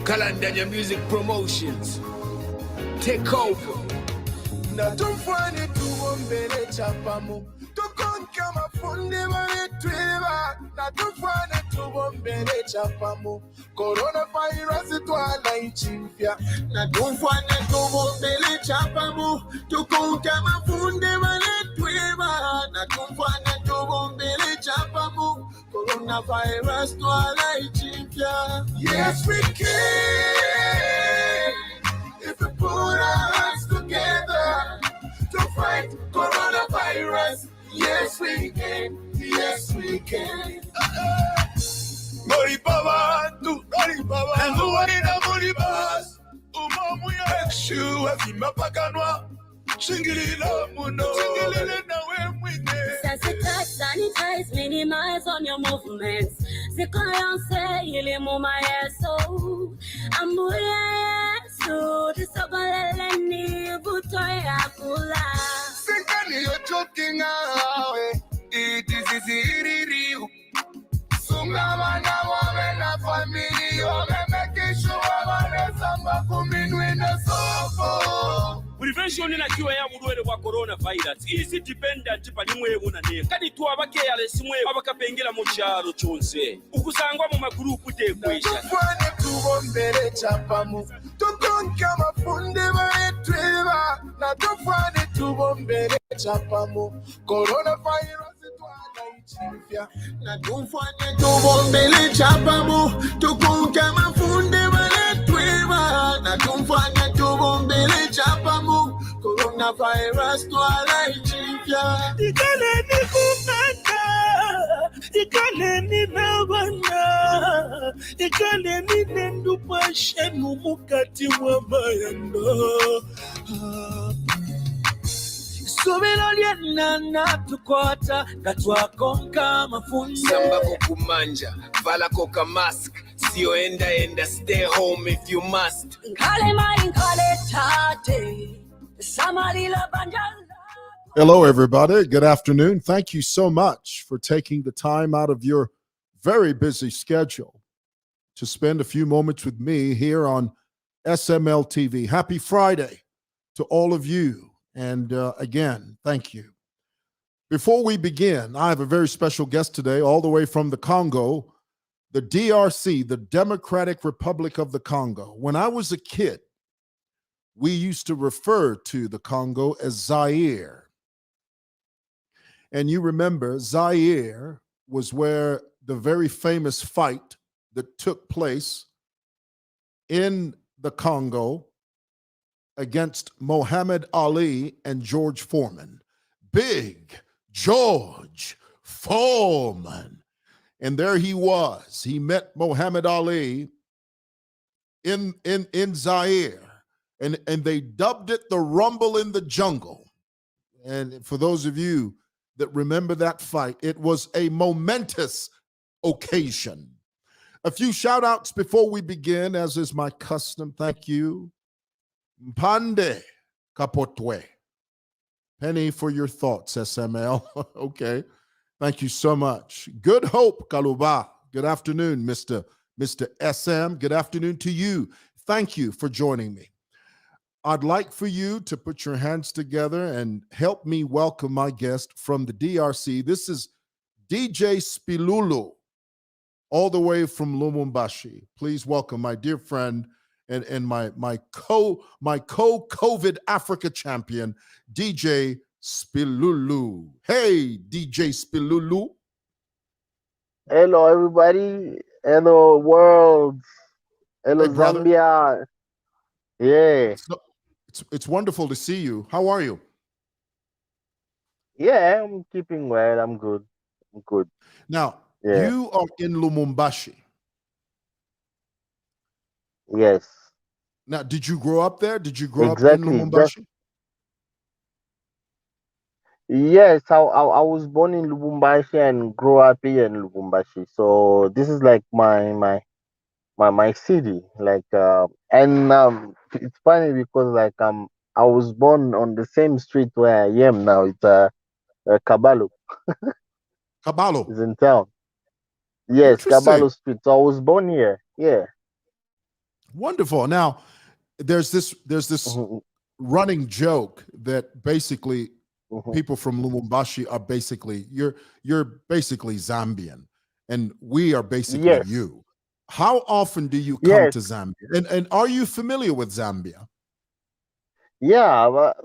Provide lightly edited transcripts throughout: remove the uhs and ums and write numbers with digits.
Kalandanya Music Promotions. Take over. Na tumfanye tuombele chapamu tukonka mafundi walitwiba na tumfanye tuombele chapamu coronavirus twala ichifya na tumfanye tuombele chapamu tukonka mafundi walitwiba na tumfanye tuombele chapamu coronavirus twala ichifya. Yes we can if we put our hands together to fight coronavirus. Yes, we can. Yes, we can. Moribaba, tu moribaba, muwarina moribas. Umamu ya exu, afima pakanwa. Shingilila muno, shingilile na we mwine. Sensitize, sanitize, minimize on your movements. Zikoyanse, ili muma yeso. Ambuya yeso, disobaleleni, butoya kula. Sikani you're joking away. It is easy. Sunga wana wamena family, wamemeke sure wane samba kuminwe na sofo. Prevention na kiwa ya mulwele wa coronavirus is dependent pa nimwebu na ne kadi tu abake yale simwe abakapengera mu cyaro cyonse ukusangwa mu magroup tekwesha tufanye tubombere chapamu tukonka mafunde baetweba na tufanye tubombere chapamu coronavirus twala ichifya na tufanye tubombere chapamu tukonka mafunde baetweba na tufanye tubombere chapamu coronavirus twala ichifya. Ikale ni kumanda ikale ni nabana ikale ni nendu pashenu mukati wa mayando Subira liana tukwata katwakonka mafunde Samba kukumanja, vala koka mask. Sio enda, stay home if you must. Nkale mai nkale tate. Samarila banjala. Hello, everybody. Good afternoon. Thank you so much for taking the time out of your very busy schedule to spend a few moments with me here on SML TV. Happy Friday to all of you. And again, thank you. Before we begin, I have a very special guest today, all the way from the Congo, the DRC, the Democratic Republic of the Congo. When I was a kid, we used to refer to the Congo as Zaire. And you remember, Zaire was where the very famous fight that took place in the Congo against Muhammad Ali and George Foreman. Big George Foreman. And there he was. He met Muhammad Ali in Zaire. And they dubbed it the Rumble in the Jungle. And for those of you that remember that fight, it was a momentous occasion. A few shout outs before we begin, as is my custom. Thank you. Mpande Kapotwe. Penny for your thoughts, SML. Okay. Thank you so much. Good Hope, Kaluba. Good afternoon, Mr. SM. Good afternoon to you. Thank you for joining me. I'd like for you to put your hands together and help me welcome my guest from the DRC. This is DJ Spilulu, all the way from Lubumbashi. Please welcome my dear friend and my co-COVID Africa champion, DJ Spilulu. Hey, DJ Spilulu. Hello, everybody. Hello, world. Hello, Hey, brother. Zambia. Yeah. It's wonderful to see you. How are you? Yeah, I'm keeping well. I'm good. I'm good. Now, Yeah. you are in Lubumbashi. Yes. Now, did you grow up there? Did you grow Exactly. up in Lubumbashi? Yes, I was born in Lubumbashi and grew up here in Lubumbashi. So this is like my city. Like and it's funny because like I was born on the same street where I am now. It's Kabalo. Kabalo. Is in town. Yes, Interesting. Kabalo Street. So I was born here. Yeah. Wonderful. Now, there's this Mhm, running joke that basically mhm. people from Lumumbashi are basically you're basically Zambian, and we are basically Yes, you. How often do you come yes, to Zambia? And are you familiar with Zambia? yeah. But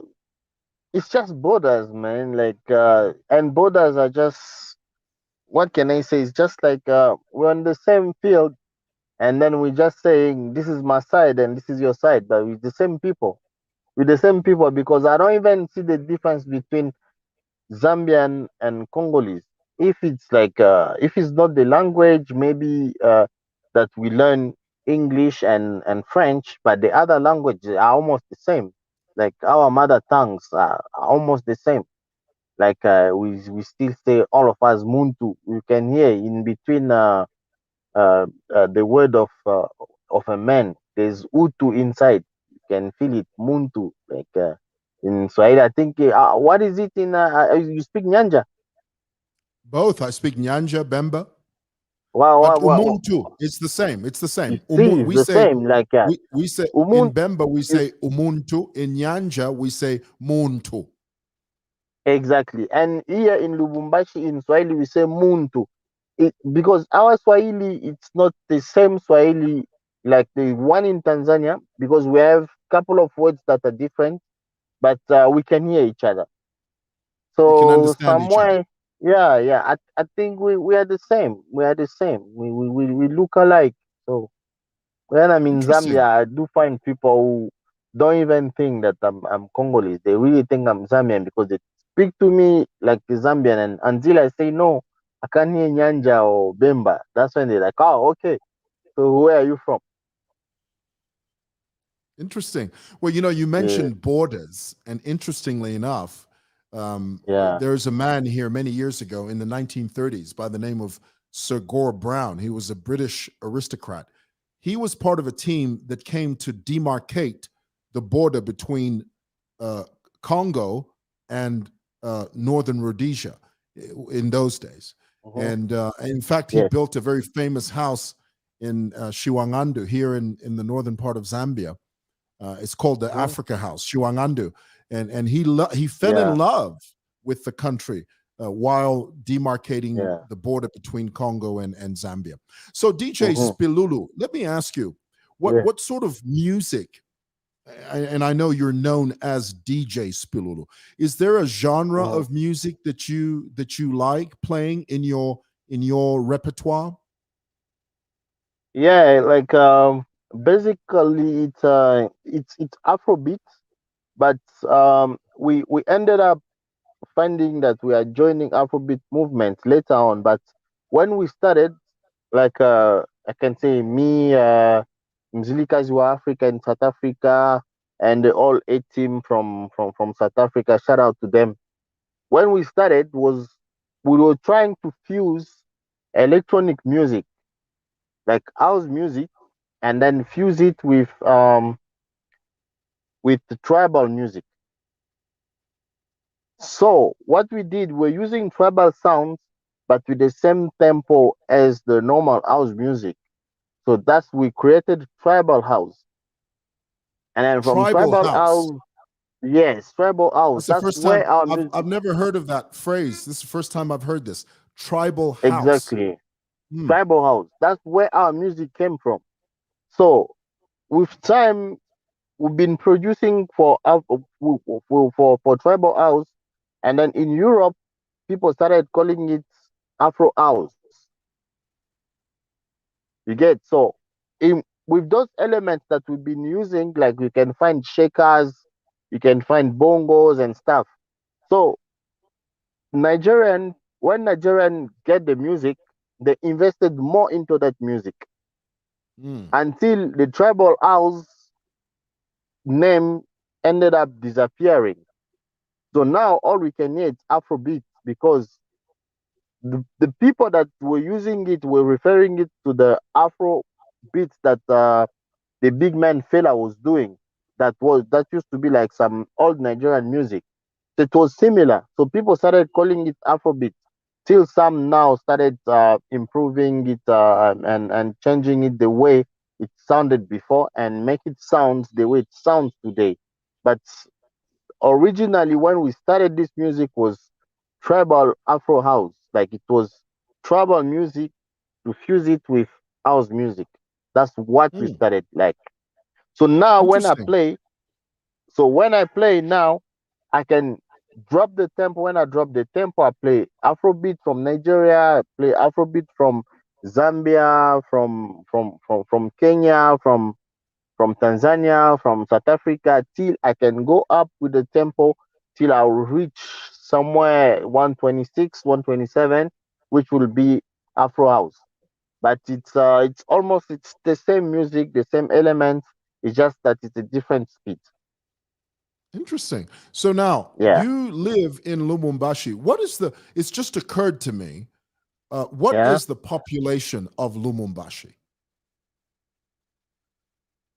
it's just borders, man. Like, and borders are just, what can I say? It's just like we're on the same field, and then we're just saying this is my side and this is your side, but with the same people. With the same people, because I don't even see the difference between Zambian and Congolese. If it's like if it's not the language, maybe that we learn English and French, but the other languages are almost the same. Like our mother tongues are almost the same. Like we still say all of us Muntu. You can hear in between the word of a man. There's Utu inside. You can feel it Muntu. Like in Swahili, I think. What is it in? You speak Nyanja? Both. I speak Nyanja, Bemba, Wow, but wow, wow. Umuntu. It's the same. It's the You same. see, it's We the say same. Like we say in Umuntu Bemba we is say Umuntu. In Nyanja we say Muntu. exactly. And here in Lubumbashi, in Swahili, we say Muntu. Because our Swahili, it's not the same Swahili like the one in Tanzania, because we have a couple of words that are different, but we can hear each other. You can So understand each other. somewhere, yeah, yeah. I think we are the same. We are the same. We look alike. So when I'm in Zambia, Interesting. I do find people who don't even think that I'm Congolese. They really think I'm Zambian because they speak to me like a Zambian, and until I say no, I can't hear Nyanja or Bemba. That's when they're like, oh, okay. So where are you from? Interesting. Well, you Yeah, mentioned borders, and interestingly enough, yeah. there's a man here many years ago in the 1930s by the name of Sir Gore Brown. He was a British aristocrat. He was part of a team that came to demarcate the border between uh, Congo and northern Rhodesia in those days. Hmm. And in fact, he Yes. built a very famous house in Shiwangandu here in the northern part of Zambia. It's called the Hmm. Africa House, Shiwangandu, and he fell in Yeah, love with the country while demarcating yeah. the border between Congo and Zambia. So, DJ Hmm. Spilulu, let me ask you, what Yeah. what sort of music? And I know you're known as DJ Spilulu. Is there a genre Hmm. of music that you like playing in your repertoire? Yeah, like basically it's Afrobeat, but we ended up finding that we are joining Afrobeat movement later on. But when we started, like I can say me, Mzilikazi wa Africa in South Africa, and the all A team from South Africa. Shout out to them. When we started, was we were trying to fuse electronic music, like house music, and then fuse it with the tribal music. So what we did, we're using tribal sounds, but with the same tempo as the normal house music. So that's we created tribal house, and then from Tribal tribal house. house, yes, tribal house. That's the That's first time where our I've music never heard of that phrase. This is the first time I've heard this. Tribal house. exactly Hmm. tribal house. That's where our music came from. So with time, we've been producing for tribal house, and then in Europe, people started calling it Afro house. You get so in with those elements that we've been using, like you can find shakers, you can find bongos and stuff. So when Nigerian get the music, they invested more into that music Hmm. until the tribal house name ended up disappearing. So now all we can hear is Afrobeat because the people that were using it were referring it to the Afro beats that the big man fella was doing. That used to be like some old Nigerian music. So it was similar. So people started calling it Afrobeat. Till some now started improving it and changing it the way it sounded before and make it sound the way it sounds today. But originally, when we started this music, was tribal Afro house. Like it was tribal music to fuse it with house music. That's what we Mm, started like. So now interesting. when I play now, I can drop the tempo. When I drop the tempo, I play Afrobeat from Nigeria, I play Afrobeat from Zambia, from Kenya, from Tanzania, from South Africa, till I can go up with the tempo till I'll reach somewhere 126, 127, which will be Afro House. But it's the same music, the same elements. It's just that it's a different speed. Interesting. So now Yeah, you live in Lumumbashi. What is the, it's just occurred to me, what yeah. is the population of Lumumbashi?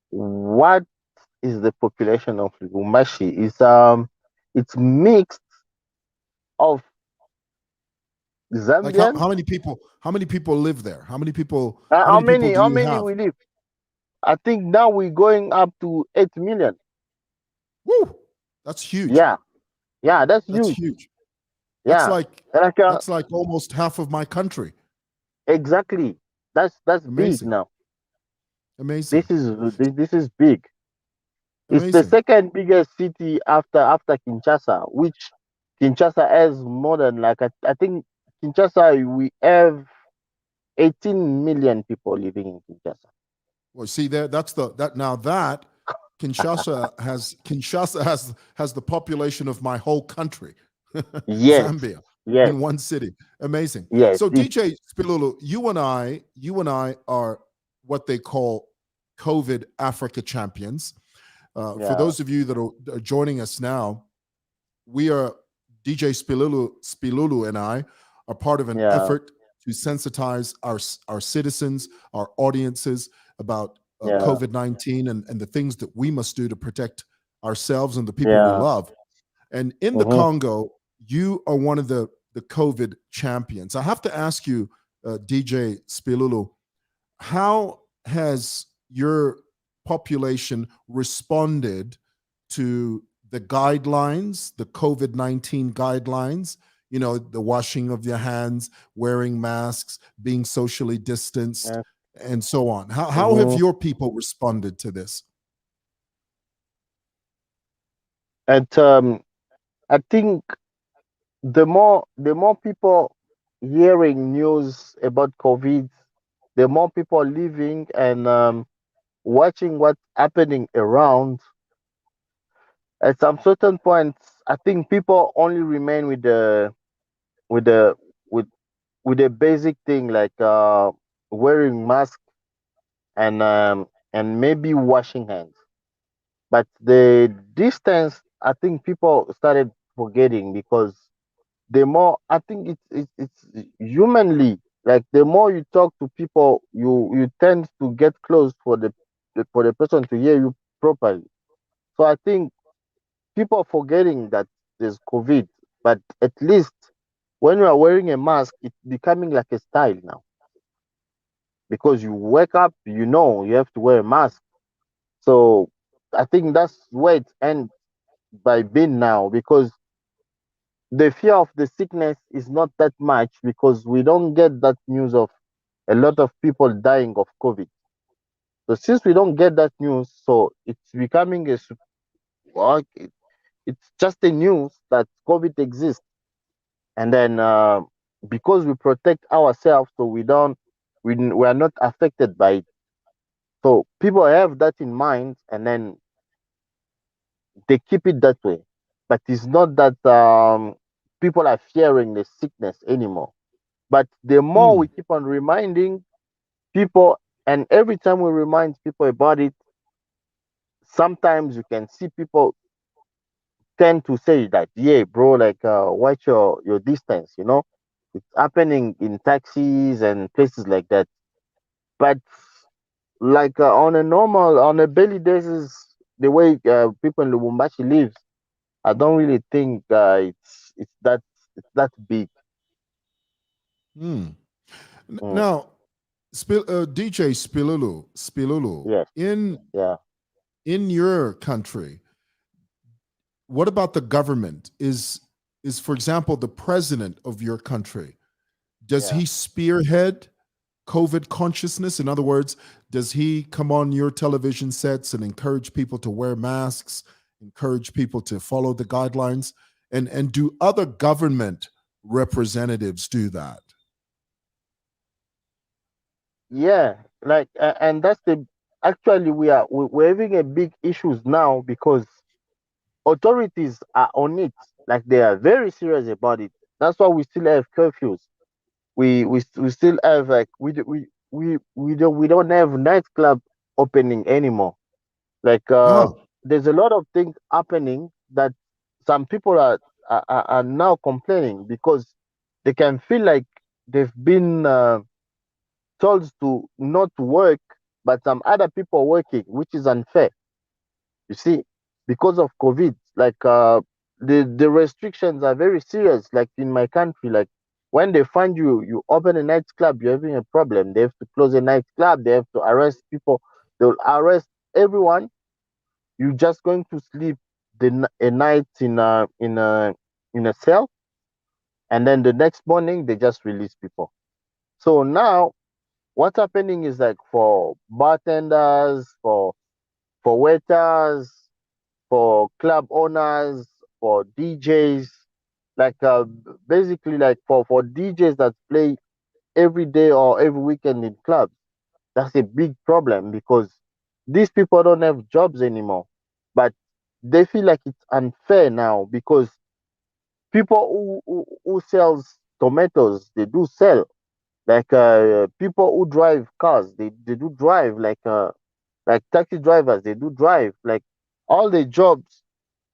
What is the population of Lubumbashi? It's mixed of Like Zambian. how many people live there? How How many people many? do How you many have? we live? I think now we're going up to 8 million. Woo! That's huge. Yeah, yeah, that's That's huge. huge. That's Yeah, like and I can that's like almost half of my country. exactly. That's big Amazing. now. Amazing. This is big. It's the Amazing. second biggest city after Kinshasa, which Kinshasa has more than like I think Kinshasa we have 18 million people living in Kinshasa. Well, see there, that's the that now that Kinshasa has the population of my whole country, Yes, Zambia, yes, in one city. Amazing. yes. So It, DJ Spilulu, you and I are what they call COVID Africa champions. For yeah, those of you that are joining us now, we are DJ Spilulu and I are part of an yeah, effort to sensitize our citizens, our audiences about yeah, COVID-19 and the things that we must do to protect ourselves and the people we yeah. love. And in the Hmm. Congo, you are one of the COVID champions. I have to ask you, DJ Spilulu, how has your population responded to the guidelines, the COVID-19 guidelines, the washing of your hands, wearing masks, being socially distanced, Yeah. and so on? How have Hmm. your people responded to this? And I think the more people hearing news about COVID, the more people living and watching what's happening around. At some certain points, I think people only remain with the with with a basic thing like wearing mask and maybe washing hands. But the distance, I think people started forgetting because the more I think it's humanly like the more you talk to people, you tend to get close for the person to hear you properly. So I think people are forgetting that there's COVID, but at least when you are wearing a mask, it's becoming like a style now because you wake up, you have to wear a mask. So I think that's where it ends by being now because the fear of the sickness is not that much because we don't get that news of a lot of people dying of COVID. So since we don't get that news, so it's becoming well, it's just a news that COVID exists, and then because we protect ourselves, so we are not affected by it. So people have that in mind, and then they keep it that way. But it's not that people are fearing the sickness anymore. But the more we Mm, keep on reminding people, and every time we remind people about it, sometimes you can see people tend to say that, yeah, bro, like watch your distance. It's happening in taxis and places like that. But like on a daily basis, the way people in Lubumbashi lives, I don't really think it's that big. mm. Mm. Now, DJ Spilulu, Yes. in Yeah. your country, what about the government? Is for example the president of your country? Does Yeah. he spearhead COVID consciousness? In other words, does he come on your television sets and encourage people to wear masks, encourage people to follow the guidelines? And do other government representatives do that? Yeah. Like, and that's the actually we're having a big issues now because authorities are on it. Like they are very serious about it. That's why we still have curfews. We still have like we don't have nightclub opening anymore. Like Oh, there's a lot of things happening that some people are now complaining because they can feel like they've been told to not work, but some other people are working, which is unfair. You see, because of COVID, like the restrictions are very serious. Like in my country, like when they find you open a nightclub, you're having a problem. They have to close a nightclub. They have to arrest people. They'll arrest everyone. You're just going to sleep a night in a cell, and then the next morning they just release people. So now what's happening is like for bartenders, for waiters, for club owners, for DJs, like basically like for DJs that play every day or every weekend in clubs. That's a big problem because these people don't have jobs anymore. But they feel like it's unfair now because people who sells tomatoes, they do sell. Like people who drive cars, they do drive. Like taxi drivers, they do drive. Like all the jobs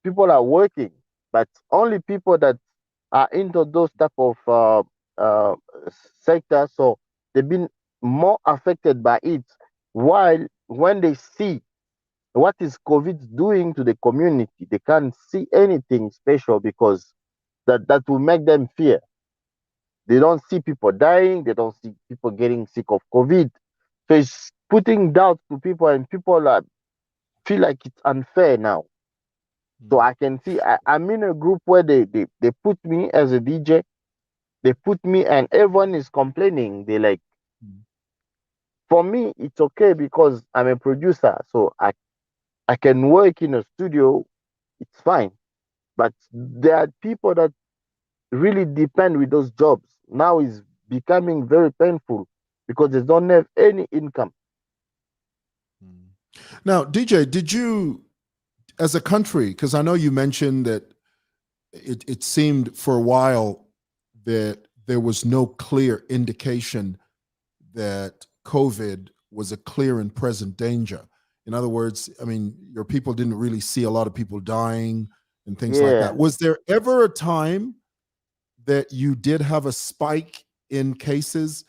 people are working, but only people that are into those type of uh, sectors, so they've been more affected by it. While when they see what is COVID doing to the community, they can't see anything special because that will make them fear. They don't see people dying, they don't see people getting sick of COVID. So it's putting doubt to people, and people feel like it's unfair now. So I can see I'm in a group where they put me as a DJ, they put me, and everyone is complaining. They like, for me, it's okay because I'm a producer, so I can work in a studio, it's fine. But there are people that really depend with those jobs. Now is becoming very painful because they don't have any income. now, DJ, did you, as a country, because I know you mentioned that it seemed for a while that there was no clear indication that COVID was a clear and present danger. In other words, I mean, your people didn't really see a lot of people dying and things like Yeah. that. Was there ever a time that you did have a spike in cases?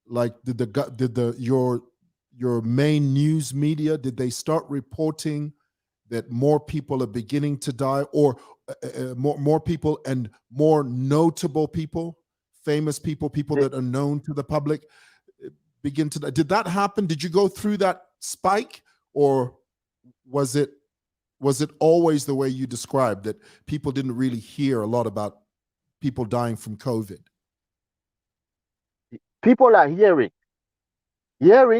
Like, did your main news media, did they start reporting that more people are beginning to die, or more people and more notable people, famous people, people They, that are known to the public, begin to die? Did that happen? Did you go through that spike, or was it always the way you described, that people didn't really hear a lot about people dying from COVID? people are hearing,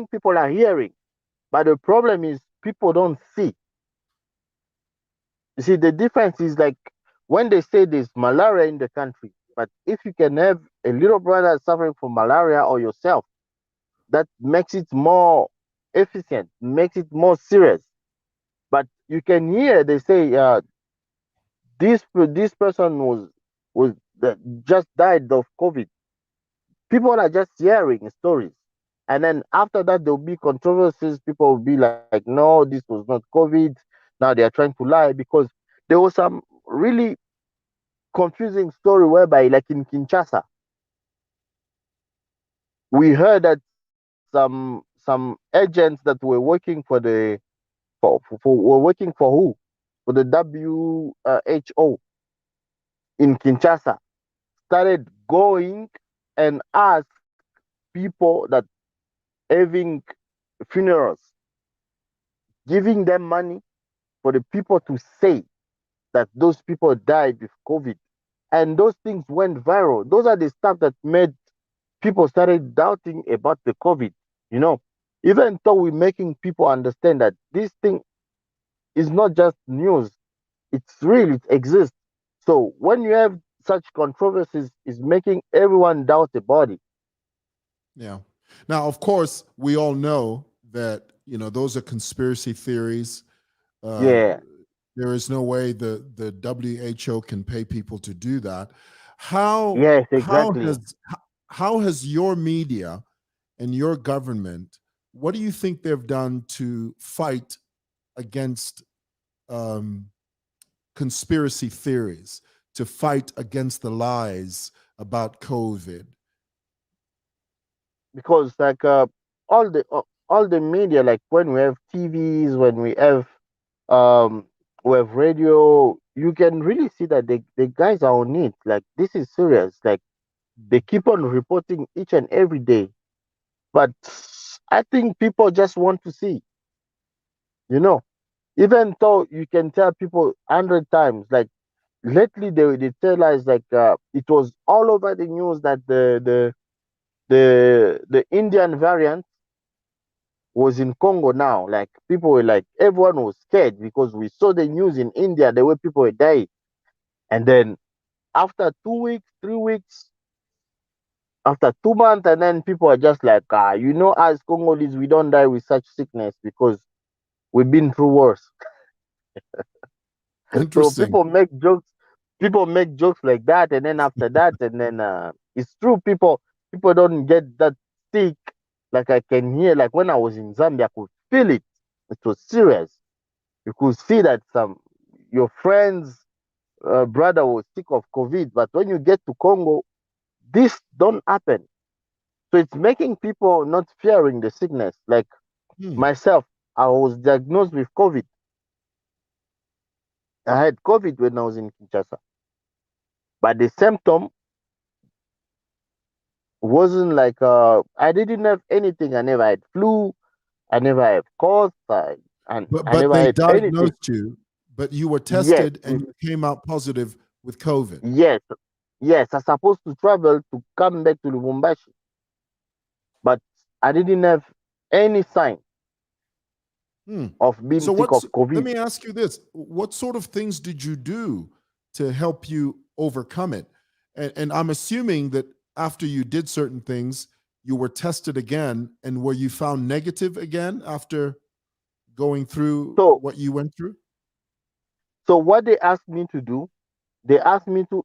people are hearing, but the problem is people don't see. You see, the difference is like when they say there's malaria in the country, but if you can have a little brother suffering from malaria or yourself, that makes it more efficient, makes it more serious. But you can hear they say this person was just died of COVID. People are just hearing stories, and then after that there'll be controversies. People will be like, no, this was not COVID. Now they are trying to lie because there was some really confusing story whereby, like in Kinshasa, we heard that some agents that were working for the for were working for who, for the WHO in Kinshasa, started going and asked people that having funerals, giving them money for the people to say that those people died with COVID. And those things went viral. Those are the stuff that made people started doubting about the COVID. You know, even though we're making people understand that this thing is not just news, it's real, it exists. So when you have such controversies, it's making everyone doubt about it. Yeah. Now, of course, we all know that, those are conspiracy theories. Uh, Yeah. there is no way the WHO can pay people to do that. How Yes, how exactly. how has your media and your government, what do you think they've done to fight against um, conspiracy theories, to fight against the lies about COVID? Because like all the media, like when we have TVs, when um we have radio, you can really see that the guys are on it. Like this is serious. Like they keep on reporting each and every day. But I think people just want to see, you know, even though you can tell people 100 times, like lately they tell us like it was all over the news that the Indian variant was in Congo now. Like people were like everyone was scared because we saw the news in India the way people were dying. And then after 2 weeks, 3 weeks, after 2 months, and then people are just like, as Congolese, we don't die with such sickness because we've been through worse. So Interesting. people make jokes like that, and then after that, and then it's true. People don't get that sick. Like I can hear, like when I was in Zambia, I could feel it. It was serious. You could see that some your friends' brother was sick of COVID, but when you get to Congo, this don't happen. So it's making people not fearing the sickness. Like Hmm. myself, I was diagnosed with COVID. I had COVID when I was in Kinshasa, but the symptom wasn't like I didn't have anything. I never had flu. I never had cough. But I but never they had anything. diagnosed you, but you were Yes, tested and you came out positive with COVID. yes, yes. I'm supposed to travel to come back to Lubumbashi, but I didn't have any sign Hmm. of being So sick what's of let COVID. me ask you this. What sort of things did you do to help you overcome it? And I'm assuming that after you did certain things, you were tested again, and were you found negative again after going through So, what you went through? so what they asked me to do, they asked me to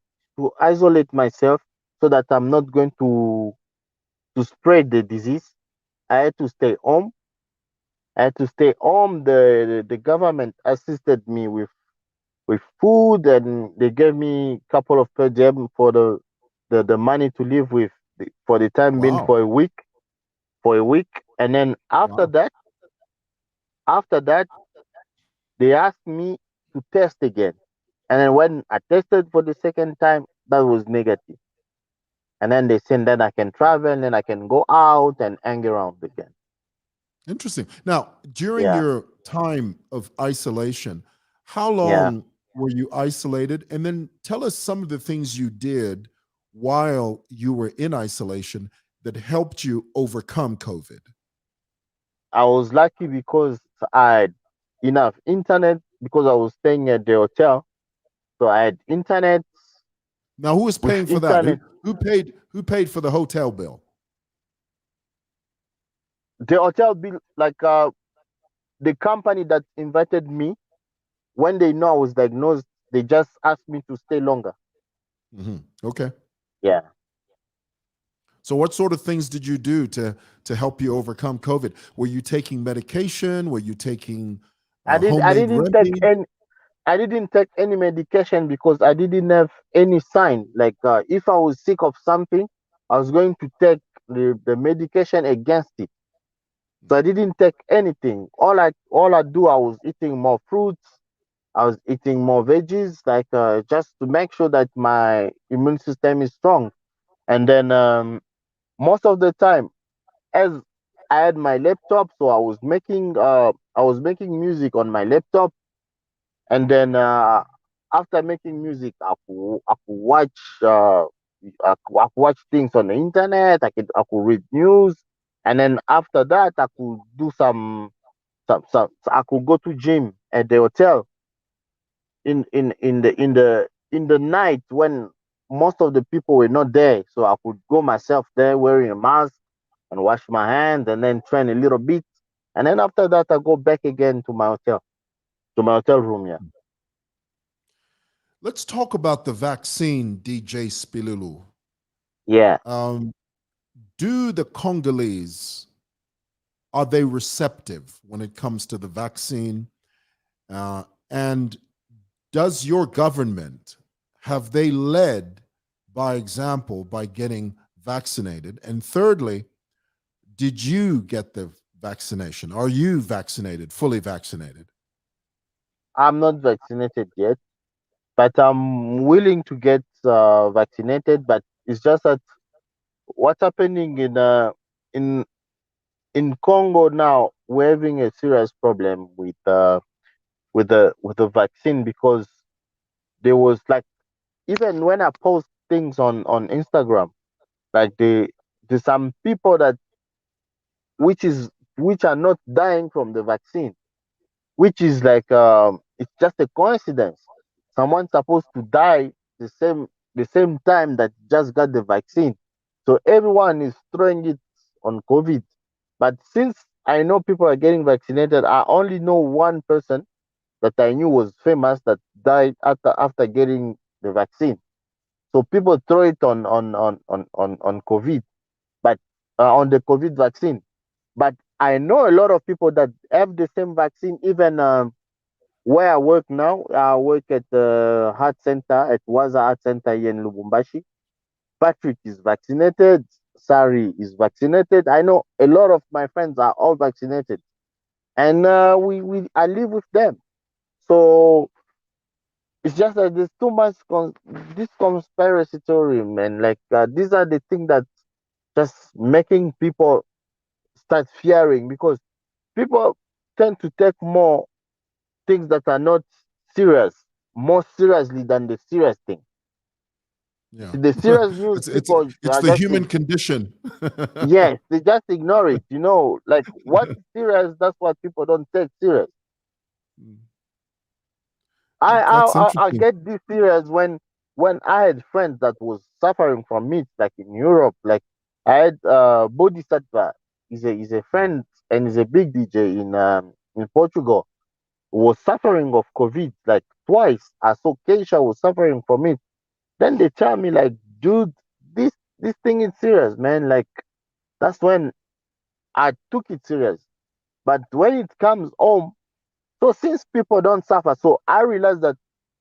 isolate myself so that I'm not going to spread the disease. I had to stay home. I had to stay home. The government assisted me with food, and they gave me a couple of per diem for the money to live with for the time being Wow. for a week. And then Wow. after that, they asked me to test again. And then when I tested for the second time, that was negative. And then they said that I can travel and then I can go out and hang around again. Interesting. Now, during Yeah, your time of isolation, how yeah. long were you isolated? And then tell us some of the things you did while you were in isolation that helped you overcome COVID. I was lucky because I had enough internet because I was staying at the hotel. So I had internet. Now, who was With paying for that? Who internet, who paid for the hotel bill? the hotel bill, like the company that invited me, when they know I was diagnosed, they just asked me to stay longer. Okay. Yeah. So, what sort of things did you do to help you overcome COVID? Were you taking medication? Were you taking I homemade didn't take remedies? any I didn't take any medication because I didn't have any sign. Like if I was sick of something, I was going to take the medication against it. So I didn't take anything. All I do, I was eating more fruits. I was eating more veggies, like just to make sure that my immune system is strong. And then most of the time, as I had my laptop, so I was making music on my laptop, and then after making music, I could watch I could watch things on the internet. I could read news, and then after that, I could do some I could go to gym at the hotel in the night when most of the people were not there. So I could go myself there wearing a mask and wash my hands and then train a little bit. And then after that, I go back again to my hotel room. Yeah. Let's talk about the vaccine, DJ Spilulu. Yeah. Do the Congolese, are they receptive when it comes to the vaccine? And does your government, have they led by example by getting vaccinated? And thirdly, did you get the vaccination? Are you vaccinated, fully vaccinated? I'm not vaccinated yet, but I'm willing to get vaccinated. But it's just that what's happening in in Congo now, we're having a serious problem with the vaccine because there was like, even when I post things on Instagram, like there's some people that which is which are not dying from the vaccine, which is like it's just a coincidence. Someone's supposed to die the same time that just got the vaccine. So everyone is throwing it on COVID. But since I know people are getting vaccinated, I only know one person that I knew was famous that died after getting the vaccine. So people throw it on COVID, but on the COVID vaccine. But I know a lot of people that have the same vaccine. Even where I work now, I work at the heart center at Waza Heart Center here in Lubumbashi. Patrick is vaccinated. Sari is vaccinated. I know a lot of my friends are all vaccinated, and we I live with them. So it's just that there's too much this conspiracy theory, man. Like these are the things that just making people start fearing, because people tend to take more things that are not serious more seriously than the serious thing. Yeah. The serious news it's, it's, people it's are the just human condition. yes, they just ignore it. Like what is serious, that's what people don't take serious. That's I interesting. get this serious when I had friends that was suffering from it, like in Europe. Like I had Bodhisattva. He's a friend and he's a big DJ in Portugal. Was suffering of COVID like twice. I saw Keisha was suffering from it. Then they tell me like, dude, this thing is serious, man. Like that's when I took it serious. But when it comes home, so since people don't suffer, so I realized that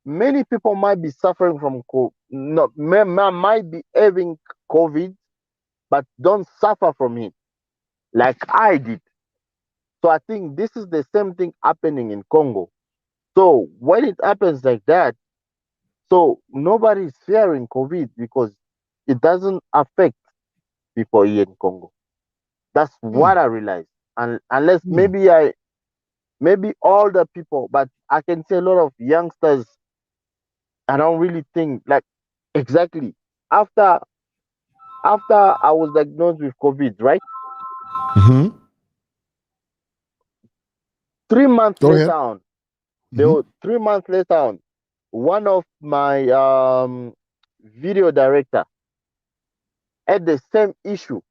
many people might be suffering from no, might be having COVID, but don't suffer from it like I did. So I think this is the same thing happening in Congo. So when it happens like that, so nobody is fearing COVID because it doesn't affect people here in Congo. That's Hmm. what I realized. And unless Hmm. maybe older people, but I can see a lot of youngsters. I don't really think like exactly after I was diagnosed with COVID, right? Mm-hmm. 3 months Go later ahead. on, there Mm-hmm. were 3 months later on, one of my video director had the same issue.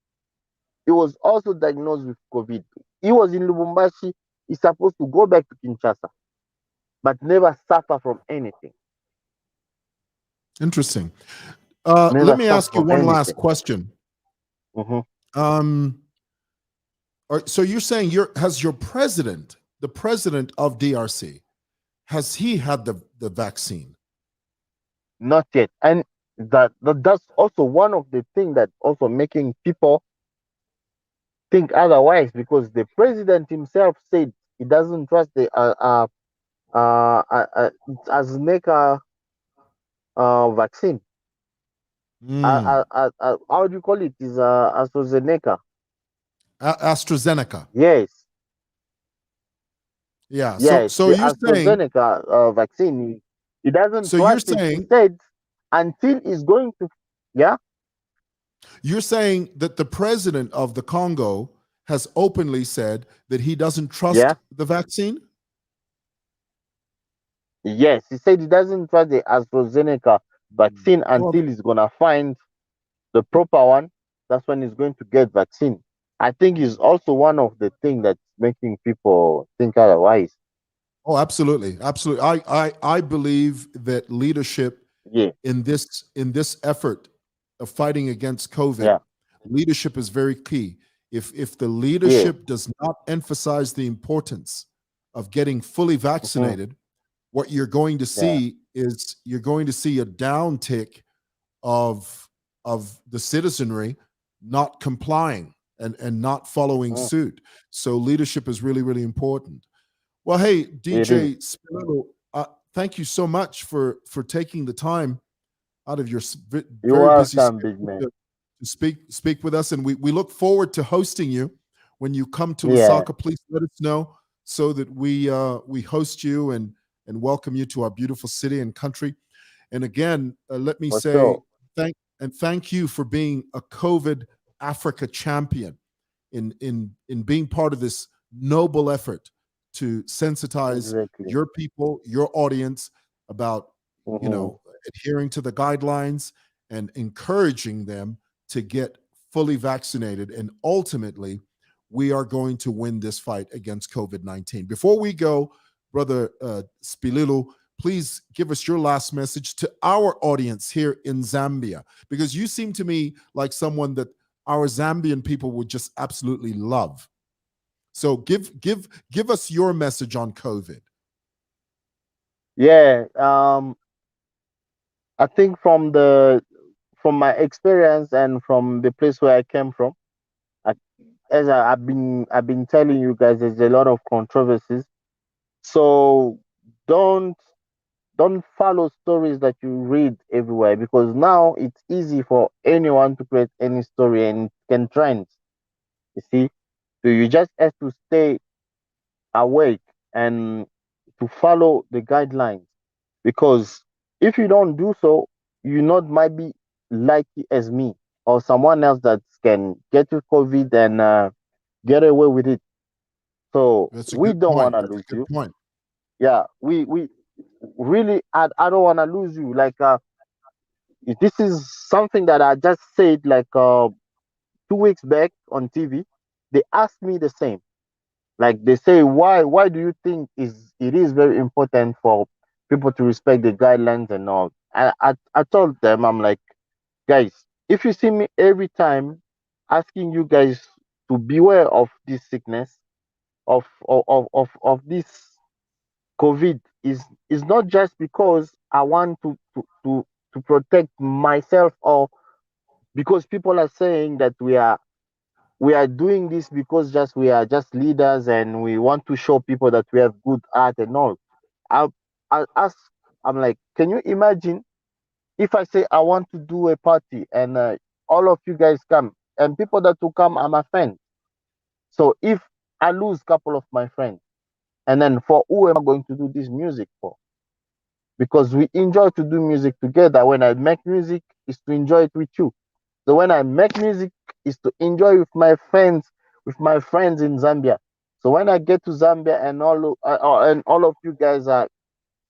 He was also diagnosed with COVID. He was in Lubumbashi. He's supposed to go back to Kinshasa, but never suffer from anything. Interesting. Let Never me suffer ask you from one last anything. question. Hmm. Um, so you're saying has your president, the president of DRC, has he had the vaccine? Not yet. And that's also one of the things that also making people think otherwise, because the president himself said he doesn't trust the AstraZeneca vaccine. Mm. How do you call it? Is AstraZeneca? AstraZeneca. Yes. Yeah. Yes, So the you're saying, AstraZeneca vaccine. He doesn't so you're trust it. He saying, said until he's going to, yeah, you're saying that the president of the Congo has openly said that he doesn't trust yeah, the vaccine? yes. He said he doesn't trust the AstraZeneca vaccine Well, until he's gonna find the proper one. That's when he's going to get vaccine. I think is also one of the things that's making people think otherwise. oh, absolutely, absolutely. I believe that leadership Yeah, in this effort of fighting against COVID, yeah, leadership is very key. If the yeah, leadership does not emphasize the importance of getting fully hmm, vaccinated, what you're going to yeah, see is you're going to see a downtick of the citizenry not complying and not following mm, suit. So leadership is really, really important. Well, hey, it is. DJ Spilulu, thank you so much for taking the time out of your You're very busy welcome, big schedule man. to speak with us, and we look forward to hosting you when you come to Yeah, Lusaka. Please let us know so that we host you and welcome you to our beautiful city and country. And again, let me for say sure. thank you for being a COVID Africa champion in being part of this noble effort to sensitize Exactly. your people, your audience about Hmm. adhering to the guidelines and encouraging them to get fully vaccinated. And ultimately, we are going to win this fight against COVID-19. Before we go, Brother Spilulu, please give us your last message to our audience here in Zambia, because you seem to me like someone that our Zambian people would just absolutely love. So give us your message on COVID. Yeah. I think from my experience and from the place where I came from, I, I've been telling you guys, there's a lot of controversies. So don't don't follow stories that you read everywhere, because now it's easy for anyone to create any story and it can trend. You see, so you just have to stay awake and to follow the guidelines, because if you don't do so, you not might be lucky as me or someone else that can get with COVID and get away with it. So That's a we good don't want point. to That's a lose good you. point. Yeah, we really, I don't want to lose you. Like this is something that I just said like 2 weeks back on TV. They asked me the same. Like they say, why do you think it is very important for people to respect the guidelines and all? I told them, I'm like, guys, if you see me every time asking you guys to beware of this sickness, of this COVID, is not just because I want to protect myself, or because people are saying that we are doing this because just we are just leaders and we want to show people that we have good art and all. I I ask, I'm like, can you imagine if I say I want to do a party and all of you guys come, and people that will come are my friends. So if I lose a couple of my friends, and then for who am I going to do this music for? Because we enjoy to do music together. When I make music, is to enjoy it with you. So when I make music, is to enjoy with my friends in Zambia. So when I get to Zambia and all of you guys are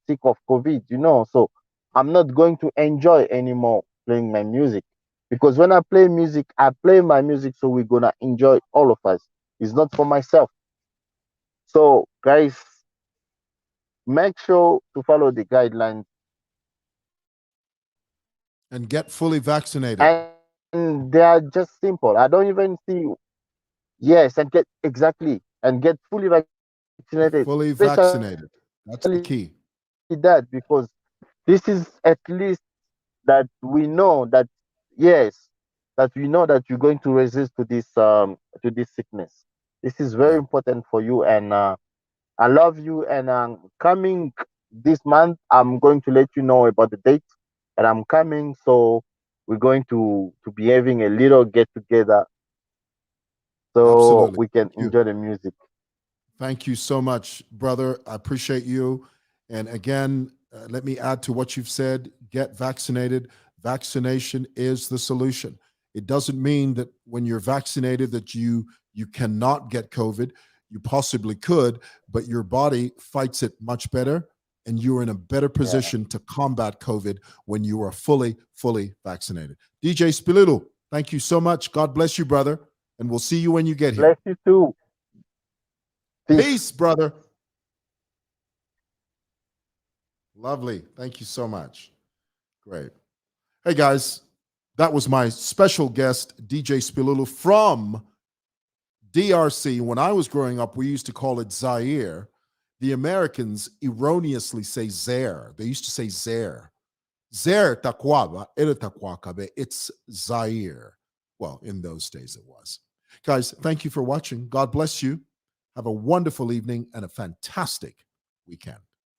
sick of COVID, so I'm not going to enjoy anymore playing my music, because when I play my music, so we're gonna enjoy all of us. It's not for myself. So guys, make sure to follow the guidelines And get fully vaccinated. and they are just simple. I don't even see. Yes, and get fully vaccinated, especially Fully that, because vaccinated. That's the key. this is at least that we know that, yes, that we know that you're going to resist to this sickness. This is very important Yeah. for you, and I love you. And coming this month, I'm going to let you know about the date that I'm coming. So we're going to be having a little get together so Absolutely. we can Thank you. enjoy the music. Thank you so much, brother. I appreciate you. And again, let me add to what you've said. Get vaccinated. Vaccination is the solution. It doesn't mean that when you're vaccinated that you cannot get COVID. You possibly could, but your body fights it much better, and you're in a better position to combat COVID when you are fully vaccinated. DJ Spilulu, thank you so much. God bless you, brother. And we'll see you when you get here. Bless you too. Peace, brother. Lovely. Thank you so much. Great. Hey, guys, that was my special guest, DJ Spilulu from DRC. When I was growing up, we used to call it Zaire. The Americans erroneously say Zaire. They used to say Zaire. Zaire takwaba, ele takwakabe. It's Zaire. Well, in those days it was. Guys, thank you for watching. God bless you. Have a wonderful evening and a fantastic weekend.